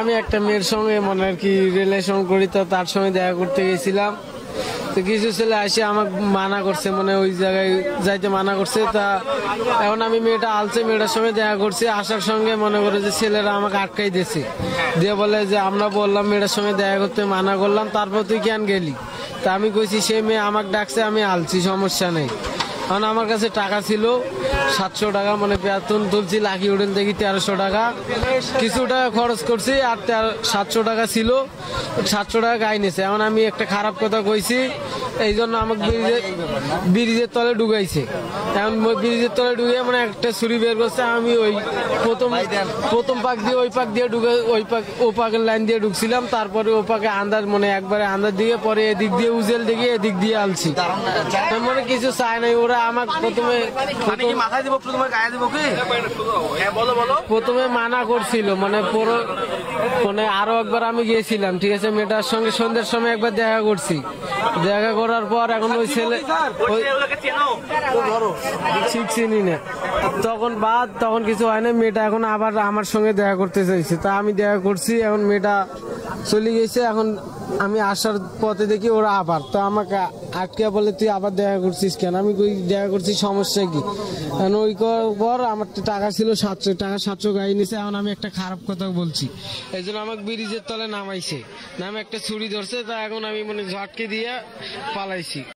আমি একটা মেয়ের সঙ্গে মনে আর কি রিলেশন করি, তো তার সঙ্গে দেখা করতে গেছিলাম। তো কিছু ছেলে আসে আমাকে মানা করছে, মানে ওই জায়গায় যাইতে মানা করছে। তা এখন আমি মেয়েটা আলছে, মেয়েটার সঙ্গে দেখা করছি। আসার সঙ্গে মনে করে যে ছেলেরা আমাকে আটকাই দিয়েছে, দিয়ে বলে যে আমরা বললাম মেয়েটার সঙ্গে দেখা করতে মানা করলাম, তারপর তুই কেন গেলি? তা আমি কইছি সে মেয়ে আমাকে ডাকছে, আমি আলছি, সমস্যা নেই। কারণ আমার কাছে টাকা ছিল 700 টাকা, মানে বেতন তুলছি লাকি হোটেল থেকে 1300 টাকা, কিছু টাকা খরচ করছি, আর 700 টাকা ছিল, 700 টাকা গাই নিছে। এখন আমি একটা খারাপ কথা কইছি, এই জন্য আমাকে ব্রিজের তলে ঢুকাইছে। এখন ব্রিজের তলে ঢুকে মানে একটা ছুরি বের করছে। আমি ওই প্রথম পাক দিয়ে ওই পাক দিয়ে ঢুকে ও পাকের লাইন দিয়ে ঢুকছিলাম, তারপরে ও পাকে আন্দাজ, মানে একবারে আন্দাজ দিকে, পরে এদিক দিয়ে উজেল দিকে এদিক দিয়ে আলছি, মানে কিছু চায় নাই ওরা। আমাকে প্রথমে মানা করছিল, মানে আরো একবার আমি গিয়েছিলাম, ঠিক আছে, মেয়েটার সঙ্গে সন্ধ্যের সময় একবার দেখা করছি। দেখা করার পর এখন ওই ছেলে চিনি না, তখন কিছু হয় না। মেয়েটা এখন আবার আমার সঙ্গে দেখা করতে চাইছে, তা আমি দেখা করছি। এখন মেয়েটা চলে গেছে। এখন আমি আসার পথে দেখি ওরা আবার, তো আমাকে আটকে বলে তুই আবার দেখা করছিস কেন? আমি দেখা করছি, সমস্যা কি? ওই পর আমার টাকা ছিল 700 টাকা, 700 গাড়ি নিছে। এখন আমি একটা খারাপ কথা বলছি, এই জন্য আমাকে ব্রিজের তলে নামাইছে, নামে একটা ছুরি ধরছে। তা এখন আমি মানে ঝটকে দিয়ে পালাইছি।